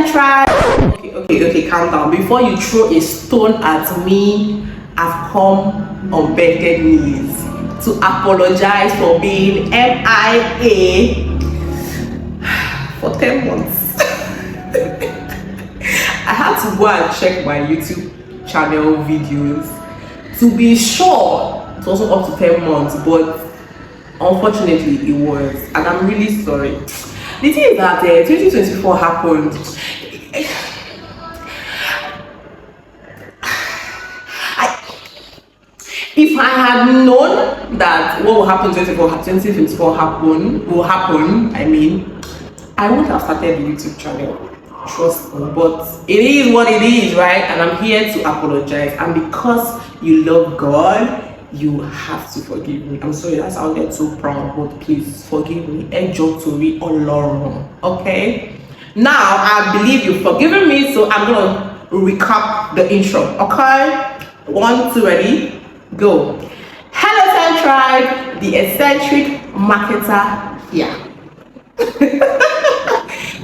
Central. Okay, calm down. Before you throw a stone at me, I've come on bended knees to apologize for being MIA for 10 months. I had to go and check my YouTube channel videos to be sure it's also up to 10 months, but unfortunately it was, and I'm really sorry. The thing is that 2024 happened. If I had known that what will happen 2024 will happen, I wouldn't have started the YouTube channel. Trust me. But it is what it is, right? And I'm here to apologize. And because you love God, you have to forgive me. I'm sorry that sounded so proud, but please forgive me. Okay? Now I believe you've forgiven me, so I'm gonna recap the intro. Okay? 1, 2, ready? Go. Hello Central, the eccentric marketer here.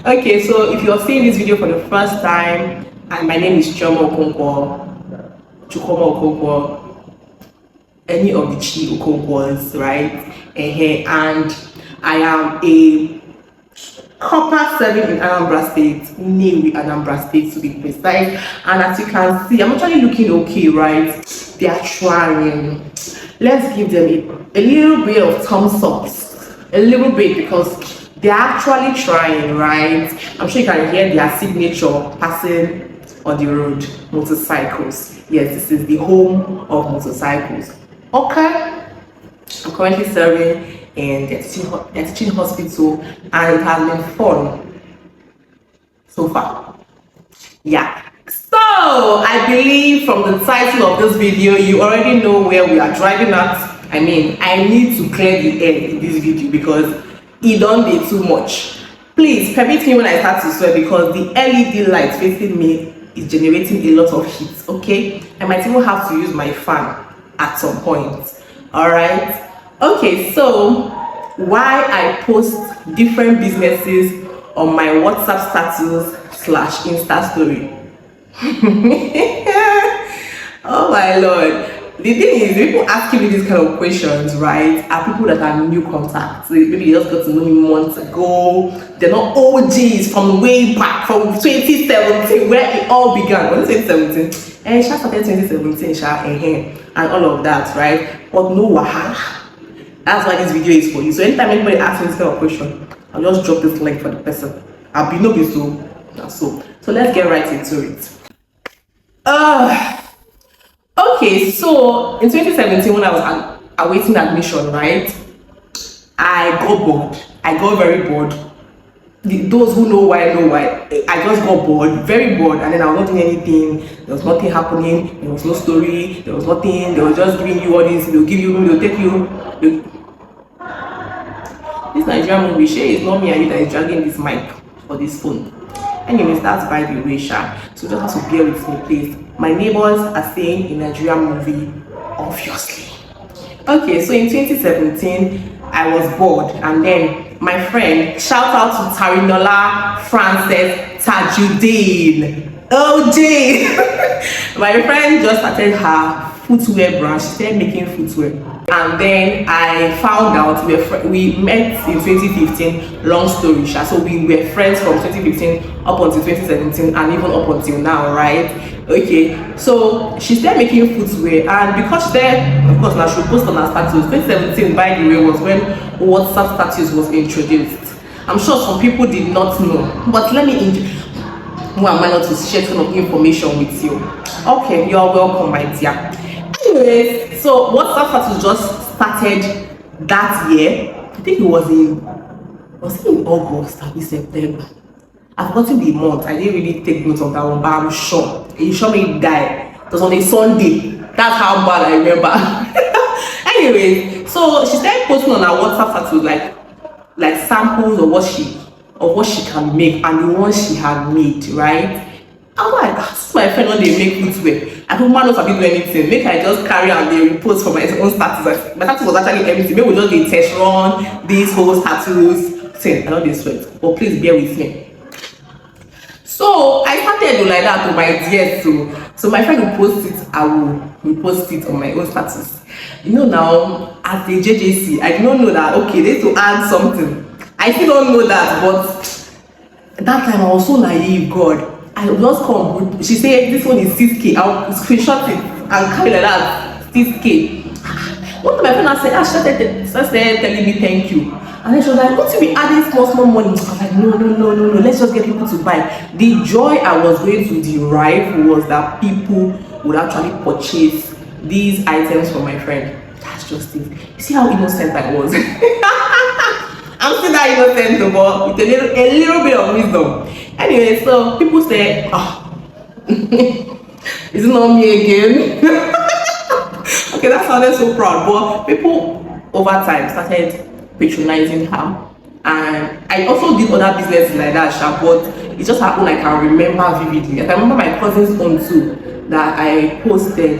Okay, so if you're seeing this video for the first time, and my name is Chukoma Okonkwo, any of the Chi Okonkwas, right? And I am a copper serving in Anambra State, Nnewi, Anambra State to be precise. And as you can see, I'm actually looking okay, right? They are trying. Let's give them a little bit of thumbs up, a little bit, because they're actually trying, right? I'm sure you can hear their signature passing on the road. Motorcycles. Yes, this is the home of motorcycles. Okay, I'm currently serving in the teaching hospital, and it has been fun so far. Yeah. So I believe from the title of this video, you already know where we are driving at. I need to clear the air in this video because it don't be too much. Please permit me when I start to swear, because the LED light facing me is generating a lot of heat. Okay, I might even have to use my fan at some point. All right. Okay, so why I post different businesses on my WhatsApp status / Insta story. Oh my Lord. The thing is, people asking me these kind of questions, right, are people that are new contacts. Maybe they just got to know me months ago. They're not OGs from way back, from 2017, where it all began. When 2017, and she started 2017, and all of that, right? But no wahala. That's why this video is for you. So anytime anybody asks me this kind of question, I'll just drop this link for the person. I'll be no be so. So let's get right into it. Okay, so in 2017, when I was awaiting admission, right, I got bored. I got very bored. Those who know why know why. I just got bored, very bored, and then I was not doing anything. There was nothing happening. There was no story. There was nothing. They were just giving you all this. They'll give you. They'll take you. This Nigerian movie, is not me and you that is dragging this mic or this phone. Anyways, that's by the way, Sha. So just have to bear with me, please. My neighbors are saying a Nigerian movie, obviously. Okay, so in 2017, I was bored, and then my friend, shout out to Tarinola Frances Tajudeen. OJ! My friend just started her footwear brand. She started making footwear. And then I found out we met in 2015, long story short. So we were friends from 2015 up until 2017 and even up until now, right? Okay, so she started making footwear, and because she started, of course, now she post on her status. 2017, by the way, was when WhatsApp status was introduced. I'm sure some people did not know, but let me who am I not to share some of information with you? Okay, you are welcome, my dear. Anyways, so WhatsApp status just started that year. I think it was in August or September. I've forgotten the month. I didn't really take note of that one, but I'm sure. You sure me die. It was on a Sunday. That's how bad I remember. Anyway, so she started posting on her WhatsApp status like samples of what she can make and the ones she had made, right? I'm like, my friend when they make footwear, I don't know if I do anything. Make I just carry and they repost for my own status. My status was actually empty. Maybe we just get test run these whole status thing. I know this sweat, but please bear with me. So I started like that to my DS. So my friend will post it, I will repost it on my own status. You know, now as a JJC, I did not know that okay, they need to add something. I still don't know that, but that time I was so naive. God, I will just come. She said this one is 6K. I'll screenshot it and carry like that 6K. One time my friend said, she started telling me thank you. And then she was like, won't you be adding small money? I was like, no, let's just get people to buy. The joy I was going to derive was that people would actually purchase these items for my friend. That's just it. You see how innocent I was? I'm still that innocent, but with a little bit of wisdom. Anyway, so people say, is it not me again? Okay, that sounded so proud, but people over time started patronizing her, and I also did other businesses like that, but it just happened like I remember vividly. I can remember my cousin's own too that I posted.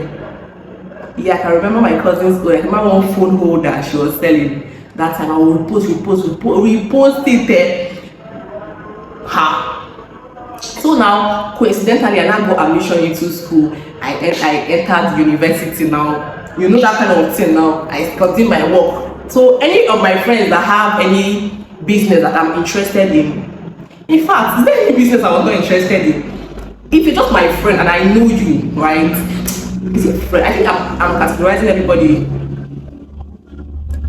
Yeah, I can remember my cousin's own. I remember one phone holder she was selling that time. I would repost it. So now, coincidentally, I now got admission into school. I entered university now. You know that kind of thing now. I continue my work. So any of my friends that have any business that I'm interested in fact, is there any business I was not interested in? If you're just my friend and I know you, right? Is it friend? I think I'm categorizing everybody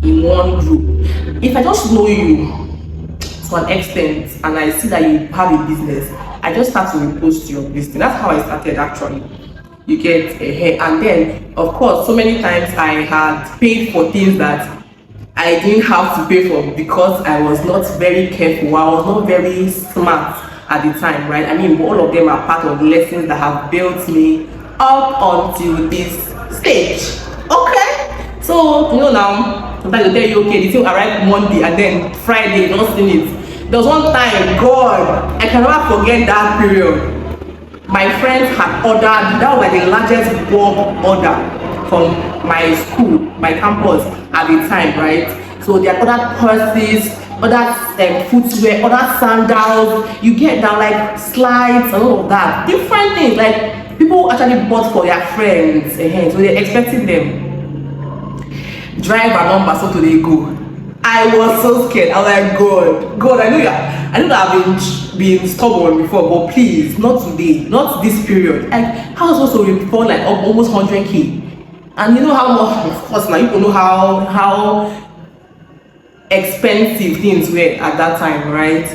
in one group. If I just know you to an extent and I see that you have a business, I just start to repost your business. That's how I started actually. You get ahead, and then of course so many times I had paid for things that I didn't have to pay for because I was not very careful. I was not very smart at the time, right? I mean, all of them are part of the lessons that have built me up until this stage. Okay, so you know now sometimes they tell you okay, the thing arrived Monday and then Friday you don't see it. There was one time, God, I can never forget that period. My friends had ordered, that was like the largest bulk order from my school, my campus at the time, right? So they had ordered purses, other footwear, other sandals. You get that, like slides and all of that. Different things, like people actually bought for their friends. So they're expecting them. Driver number, so they go. I was so scared. I was like, God, I know that I've been stubborn before, but please, not today, not this period. Like, how was supposed to report like almost 100K? And you know how much, of course, now you don't know how expensive things were at that time, right?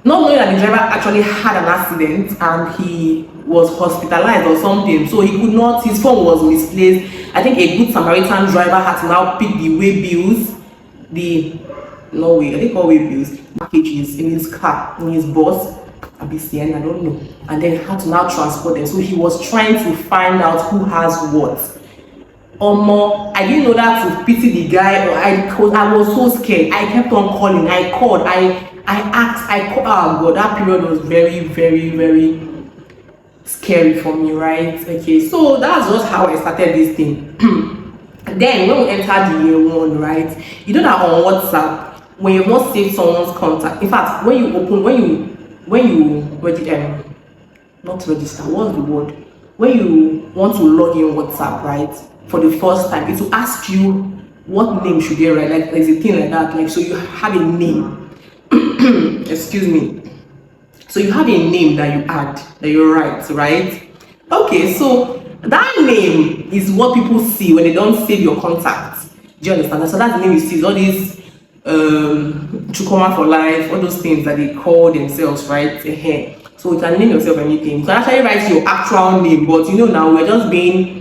Not knowing that the driver actually had an accident and he was hospitalized or something, so he could not, his phone was misplaced. I think a good Samaritan driver had to now pick the way bills, packages in his car, in his bus, ABCN, I don't know, and then had to now transport them. So he was trying to find out who has what. I didn't know that to pity the guy. I was so scared. I kept on calling. I called. I asked. Oh God, that period was very, very, very scary for me, right? Okay, so that's just how I started this thing. Then when we entered the year one, right? You know that on WhatsApp, when you not save someone's contact. In fact, when you not register. What's the word? When you want to log in WhatsApp, right? For the first time, it will ask you what name should they write. Like there's a thing like that. Like so, you have a name. Excuse me. So you have a name that you add, that you write, right? Okay, so that name is what people see when they don't save your contacts. Do you understand? So that's the name you see. All these Chukoma for life, all those things that they call themselves, right? So you can name yourself anything. You can actually write your actual name, but you know now we're just being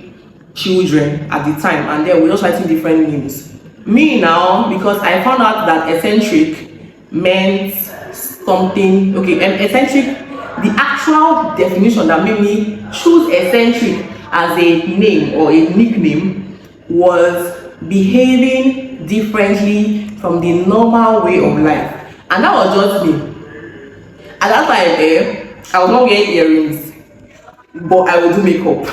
children at the time, and then we're just writing different names. Me now, because I found out that eccentric meant something. Okay, eccentric, the actual definition that made me choose eccentric as a name or a nickname was behaving differently from the normal way of life. And that was just me. At that time, I was not wearing earrings, but I would do makeup.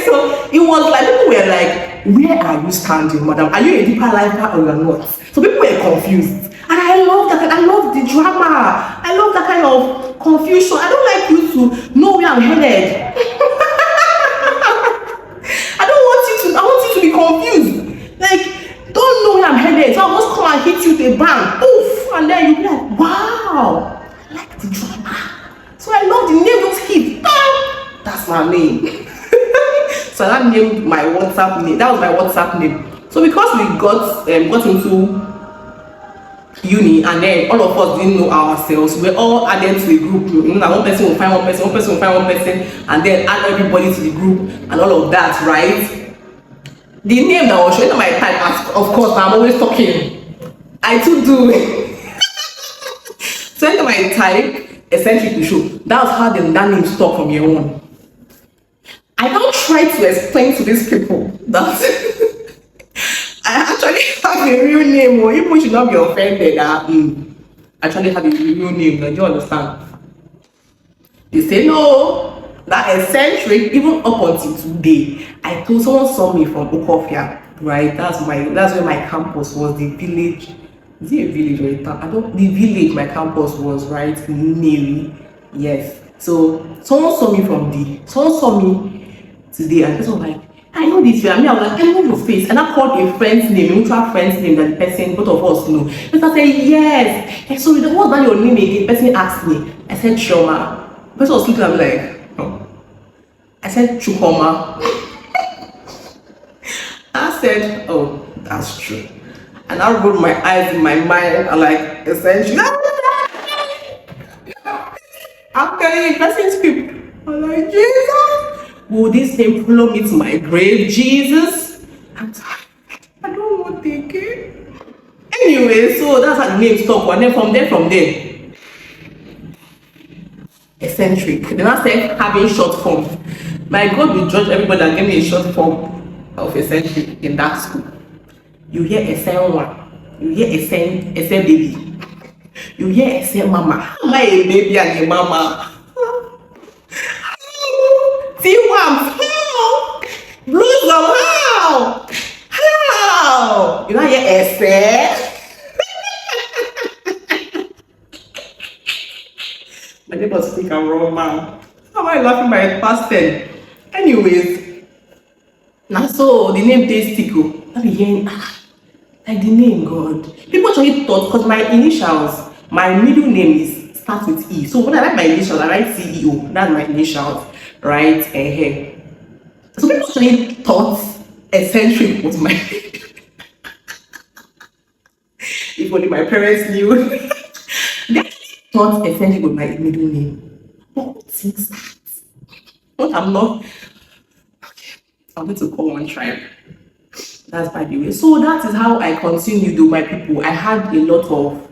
So it was like people were like, where are you standing, madam? Are you a deeper lifer or you're not? So people were confused. And I love that. I love the drama. I love that kind of confusion. I don't like you to know where I'm headed. I want you to be confused. Like, don't know where I'm headed. So I'll just come and hit you with a bang. Oof. And then you'll be like, wow, I like the drama. So I love the name just hit. That's my name. So I named my WhatsApp name. That was my WhatsApp name. So because we got into uni, and then all of us didn't know ourselves, we were all added to a group. You know, one person will find one person, one person will find one person, and then add everybody to the group and all of that, right? The name that was showing my type, of course, I'm always talking. I too do it. So enter my type, eccentric to show. That's how that name stuck from your own. I now try to explain to these people that I actually have a real name, or even should not be offended that I actually have a real name. Do you understand? They say no, that eccentric. Even up until today, I told someone saw me from Okofia, right? That's where my campus was. The village. Is it a village or a town? I don't. The village my campus was, right? Nnewi. Yes. So someone saw me today, and person was like, I know this family. I was like, I know your face. And I called a friend's name, a mutual friend's name that the person, both of us know. The person said, yes. And so what's that your name again? The person asked me. I said, Choma. The person was looking at me like, oh. I said, Chukoma. I said, oh, that's true. And I rolled my eyes in my mind and like, essentially, I'm telling you, person speak. I'm like, Jesus. Will this name follow me to my grave, Jesus? I'm tired. I don't want to take it. Anyway, so that's how the name stuck. And then from there, eccentric. Then I started having short form. My God will judge everybody that gave me a short form of eccentric in that school. You hear SN1, you hear SN baby, you hear SN mama. Am I a baby and a mama? T1, how? Blues, how? You know, your essay. My neighbors think I'm wrong, man. How am I laughing by past 10? Anyways, now so the name takes tickle. I'll be hearing, like the name, God. People actually thought, because my initials, my middle name starts with E. So when I write my initials, I write CEO. That's my initials. Right here. So people actually thought eccentric was my if only my parents knew. They actually thought eccentric was my middle name. What is that? What I'm not. Okay, I'm going to call one tribe. That's by the way. So that is how I continued with my people. I had a lot of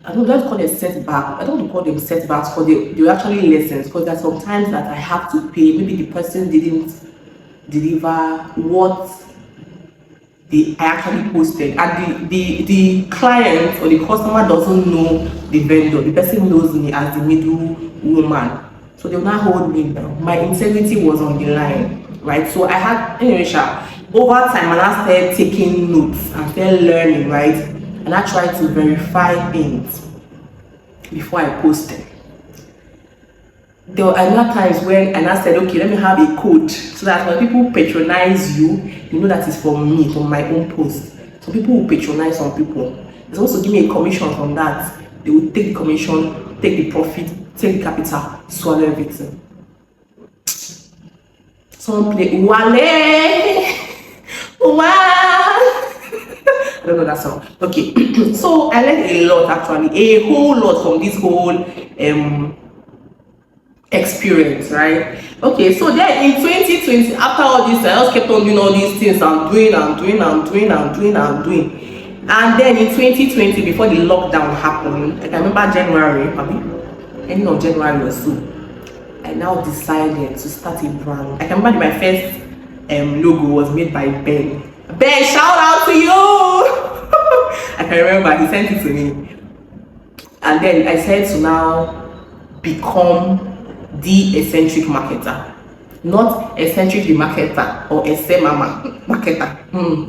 I don't like to call it setback. I don't want to call them setbacks because they were actually lessons, because there are some times that I have to pay. Maybe the person didn't deliver what I actually posted, and the client or the customer doesn't know the vendor. The person knows me as the middle woman, so they will not hold me down. My integrity was on the line, right? So I had over time, and I started taking notes and started learning, right? And I try to verify things before I post them. There were other times when I said, okay, let me have a code so that when people patronize you, you know that it's from me, from my own post. So people will patronize some people. They're supposed to give me a commission from that. They will take the commission, take the profit, take the capital, swallow everything. Someone play Wale. Wow. I don't know that song. Okay, so I learned a lot, actually, a whole lot from this whole experience, right? Okay, so then in 2020, after all this, I just kept on doing all these things and doing. And then in 2020, before the lockdown happened, like I remember January, probably ending of January or so, I now decided to start a brand. I can remember my first logo was made by Ben. Ben, shout out to you! I can remember, he sent it to me. And then I said to now become the eccentric marketer. Not eccentric the marketer or SM mama marketer.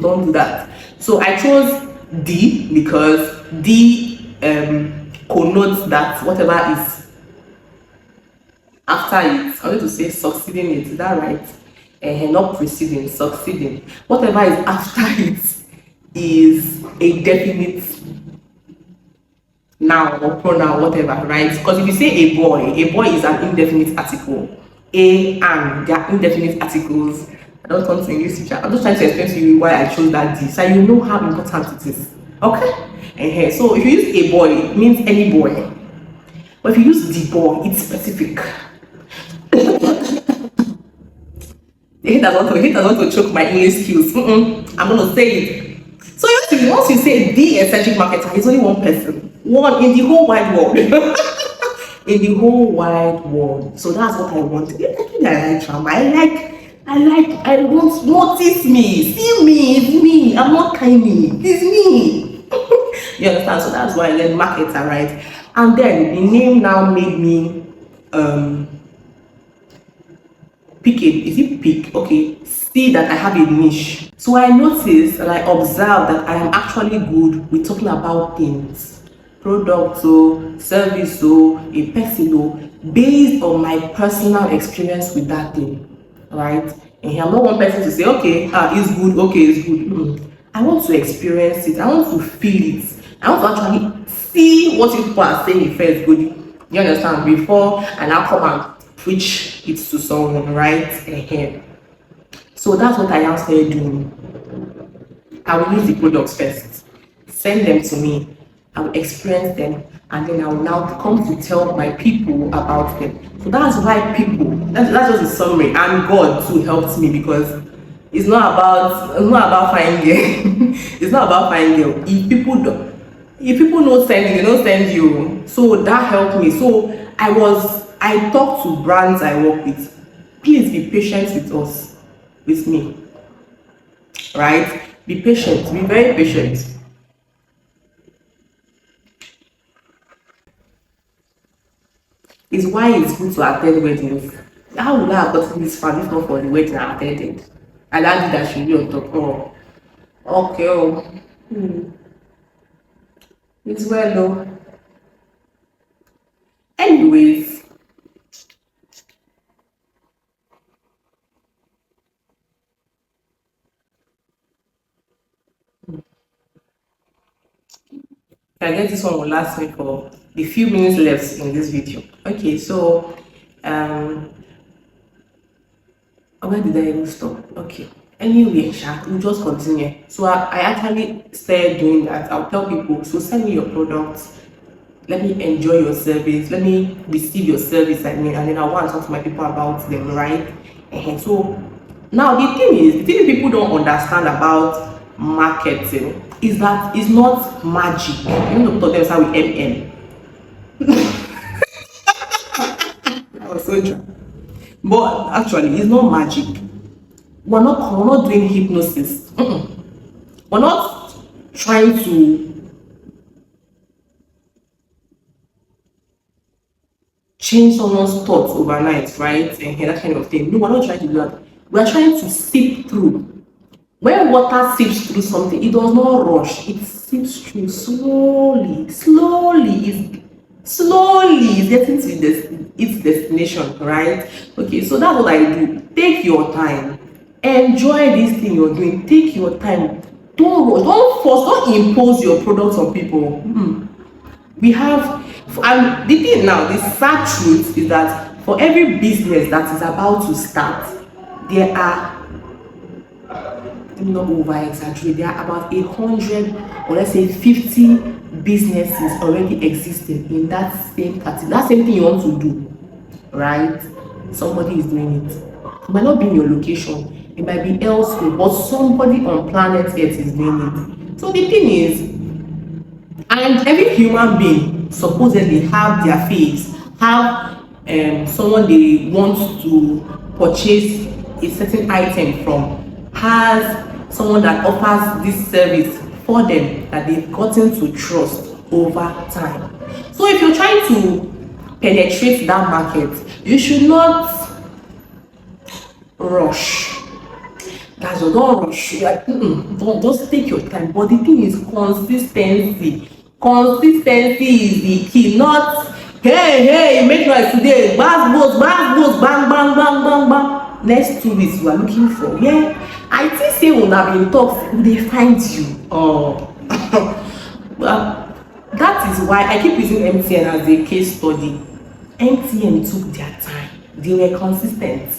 Don't do that. So I chose D because D connotes that whatever is after it, I want to say succeeding it, is that right? Not preceding, succeeding. Whatever is after it is a definite noun or pronoun, whatever, right? Because if you say a boy is an indefinite article. A and they are indefinite articles. I don't want to English teacher. I'm just trying to explain to you why I chose that D, so you know how important it is. Okay? So if you use a boy, it means any boy. But if you use the boy, it's specific. The haters want to choke my English skills. I'm gonna say it. So once you say the eccentric marketer, it's only one person. One in the whole wide world. In the whole wide world. So that's what I want. I like drama. I want notice me. See me, it's me. I'm not tiny. It's me. You understand? So that's why I learned marketer, right? And then the name now made me pick it. Is it pick? Okay. See that I have a niche. So I noticed and I observed that I am actually good with talking about things. Product or service or a person or based on my personal experience with that thing. Right? And I'm not one person to say, okay, it's good, okay, it's good. I want to experience it, I want to feel it, I want to actually see what people are saying if it's good. You understand? Before I now come and preach it to someone, right? So that's what I am started doing. I will use the products first, send them to me, I will experience them, and then I will now come to tell my people about them. So that's why people, that's just a summary, and God too helped me, because it's not about finding girl. It's not about finding girl. If people don't send you, they don't send you. So that helped me. So I talk to brands I work with. Please be patient with us, with me. Right? Be patient, be very patient. Is why it's good to attend weddings. How would I have gotten this far if not for the wedding I attended? And I did that should be on top. Oh, okay. It's well though. Anyways, I guess this one will last me for the few minutes left in this video. Okay, so where did I even stop? Okay. Anyway, we'll just continue. So I actually started doing that. I'll tell people, so send me your products. Let me enjoy your service. Let me receive your service, and then I want to talk to my people about them, right? And so now the thing is people don't understand about marketing is that it's not magic. You know, to them how we MM. I was so drunk. But actually, it's not magic. We're not doing hypnosis. We're not trying to change someone's thoughts overnight, right? And that kind of thing. No, we're not trying to do that. We're trying to sift through. When water seeps through something, it does not rush. It seeps through slowly. Slowly it's getting to its destination, right? Okay, so that's what I do. Take your time. Enjoy this thing you're doing. Take your time. Don't force, don't impose your products on people. We have, and the thing now, the sad truth is that for every business that is about to start, there are, not over exaggerate, there are about 100 or let's say 50 businesses already existing in that same category. That same thing you want to do, right? Somebody is doing it. It might not be in your location, it might be elsewhere, but somebody on planet Earth is doing it. So the thing is, and every human being supposedly have their faves, have someone they want to purchase a certain item from, has someone that offers this service for them that they've gotten to trust over time. So if you're trying to penetrate that market, you should not rush. That's what, don't rush. Like, don't just take your time. But the thing is consistency. Consistency is the key, not hey, you make noise today, bang, bang, bang, bang, bang, bang. Next 2 weeks you are looking for where I think say una been talk, they find you. Oh, well, that is why I keep using MTN as a case study. MTN took their time, they were consistent,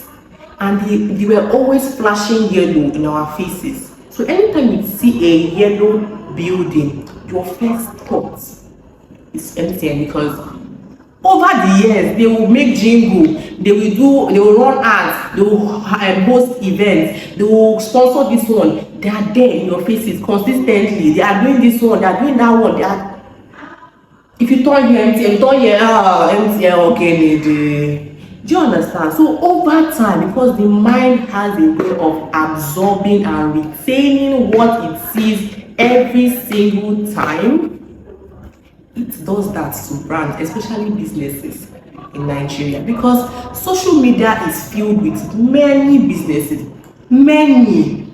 and they were always flashing yellow in our faces. So anytime you see a yellow building, your first thought is MTN, because over the years they will make jingle, they will run ads, they will host events, they will sponsor this one. They are there in your faces consistently. They are doing this one, they are doing that one. They are, if you turn here MTN, turn here MTN, okay. Do you understand? So over time, because the mind has a way of absorbing and retaining what it sees every single time, it does that to brands, especially businesses in Nigeria, because social media is filled with many businesses, many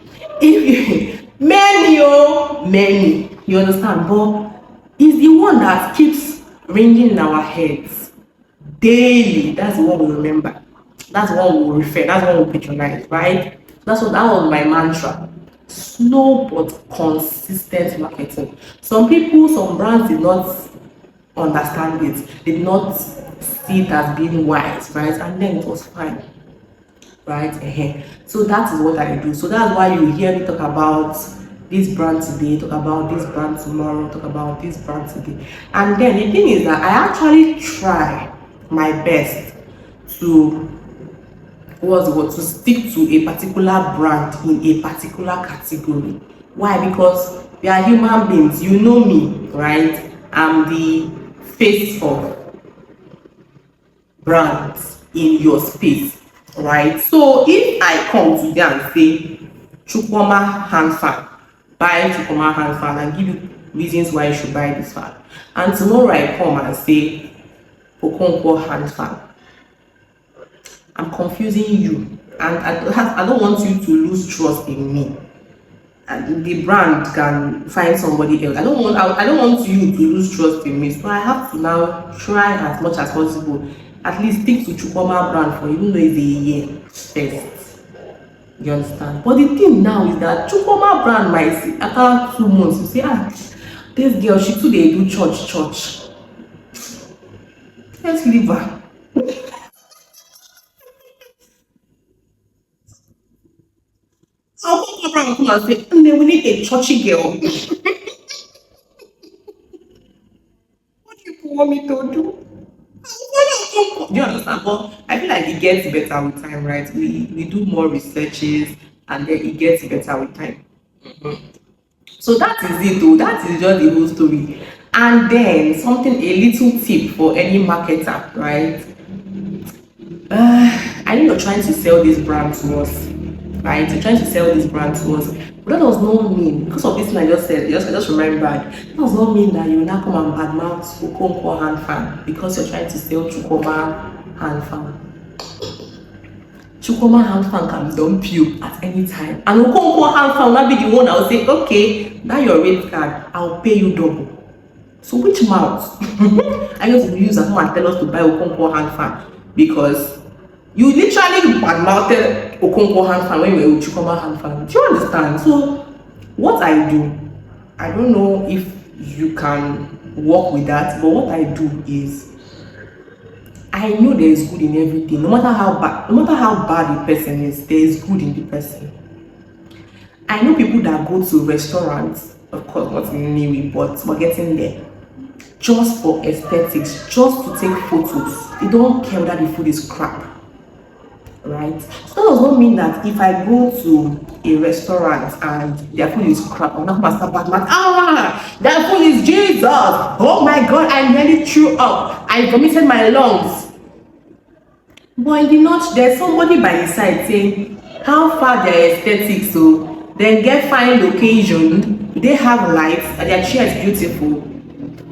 many, you understand? But it's the one that keeps ringing in our heads daily. That's what we remember, that's what we refer, that's what we patronize, right? That was my mantra. Slow but consistent marketing. Some people, some brands did not understand it, did not see it as being wise, right? And then it was fine, right? So that is what I do. So that's why you hear me talk about this brand today, talk about this brand tomorrow, talk about this brand today. And then the thing is that I actually try my best to to stick to a particular brand in a particular category. Why? Because we are human beings. You know me, right? I'm the face of brands in your space, right? So if I come today and say Chukwuma hand fan, buy Chukwuma hand fan, and give you reasons why you should buy this fan, and tomorrow I come and say Okonkwo hand fan, I'm confusing you, and I don't want you to lose trust in me. And the brand can find somebody else. I don't want you to lose trust in me. So I have to now try as much as possible, at least stick to Chukwuma brand for even though it's a year first. You understand? But the thing now is that Chukwuma brand might see after 2 months, you say, this girl, she too dey do church. Let's leave her. I'll come around and come and say, we need a churchy girl. What do you want me to do? Do you understand? But I feel like it gets better with time, right? We do more researches and then it gets better with time. So that is it though. That is just the whole story. And then a little tip for any marketer, right? I know you're trying to sell this brand to us, right? You're trying to sell this brand to us. But that does not mean, because of this thing I just said, I just remembered, that does not mean that you will not come and badmouth Okonkwo hand fan because you're trying to sell Chukwuma hand fan. Chukwuma hand fan can dump you at any time. And Okonkwo hand fan will be the one that will say, okay, now your rate card, I'll pay you double. So which mouth are you going to use and come and tell us to buy Okonkwo hand fan? Because you literally badmouthed Okonkwo hand fan when you were with Chukwuma hand fan. Do you understand? So what I do, I don't know if you can work with that, but what I do is I know there is good in everything. No matter how bad the person is, there is good in the person. I know people that go to restaurants, of course not in Nnewi, but we're getting there, just for aesthetics, just to take photos. They don't care whether the food is crap, right? So that does not mean that if I go to a restaurant and their food is crap, I'm not master Batman. Their food is Jesus. Oh my God, I nearly threw up. I vomited my lungs. But in the notch, there's somebody by his side saying how far their aesthetics, so then get fine location, they have lights, and their chair is beautiful.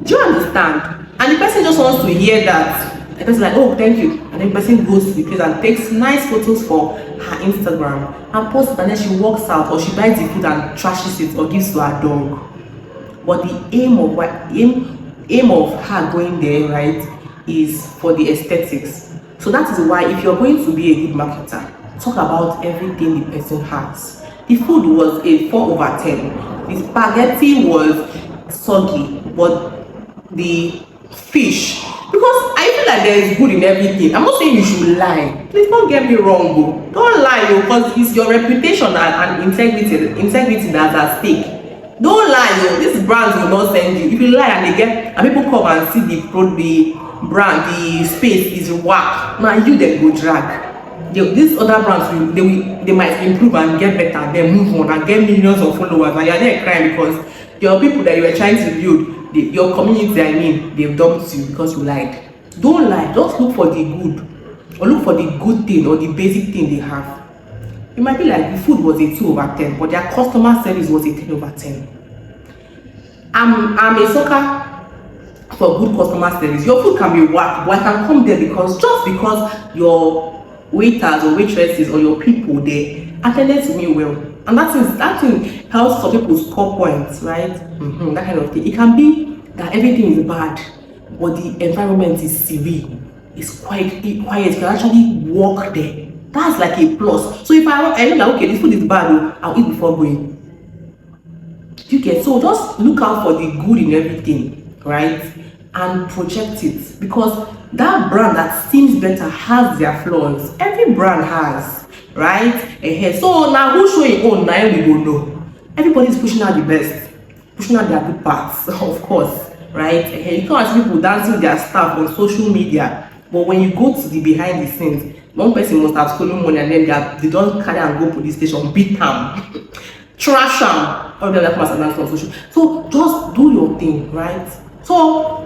Do you understand? And the person just wants to hear that. The person like, oh, thank you. And then the person goes to the place and takes nice photos for her Instagram and posts it, and then she walks out or she buys the food and trashes it or gives to her dog. but the aim of her going there, right, is for the aesthetics. So that is why if you're going to be a good marketer, talk about everything the person has. The food was a 4/10. The spaghetti was soggy, but the fish, because I feel like there is good in everything. I'm not saying you should lie. Please don't get me wrong, bro. Don't lie, because it's your reputation and integrity that's at stake. Don't lie, yo. These brands will not send you. If you lie and people come and see the brand, the space is whack. Now you then go drag. These other brands they might improve and get better, then move on and get millions of followers, and you're there crying because your people that you were trying to build, your community, I mean, they've dumped you because you lied. Don't lie. Just look for the good, or look for the good thing or the basic thing they have. It might be like the food was a 2/10, but their customer service was a 10/10. I'm a sucker for good customer service. Your food can be whack, but I can come there because your waiters or waitresses or your people there attended to me well, and that thing helps some people score points, right? That kind of thing. It can be that everything is bad, but the environment is serene, it's quiet. You can actually walk there. That's like a plus. So if I know that okay, this food is bad, I'll eat before going. You get, so just look out for the good in everything, right? And project it, because that brand that seems better has their flaws. Every brand has, right? So now who show your own, now we will know. Everybody's pushing out the best, pushing out their good parts, of course, right? You can't see people dancing their stuff on social media, but when you go to the behind the scenes, one person must have stolen money and then they don't carry and go police station, beat them, trash them, all the other announcements on social. So just do your thing, right? So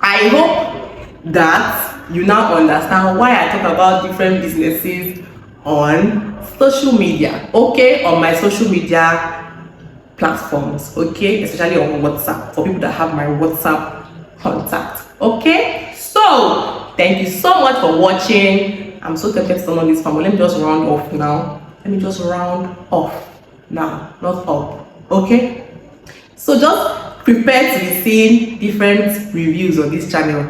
I hope that you now understand why I talk about different businesses on social media, okay? On my social media platforms, okay? Especially on WhatsApp, for people that have my WhatsApp contact, okay? So thank you so much for watching. I'm so tempted to turn on this family. Let me just round off now. Not up, okay? So just prepare to be seeing different reviews on this channel.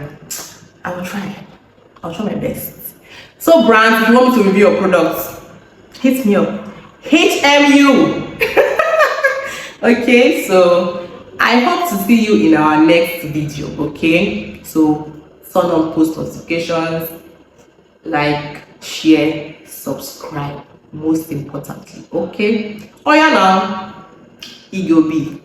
I'll try my best. So brands, if you want me to review your products, hit me up. HMU. Okay, so I hope to see you in our next video, okay? So turn on post notifications, like, share, subscribe, most importantly, okay? Oh yeah, now it will be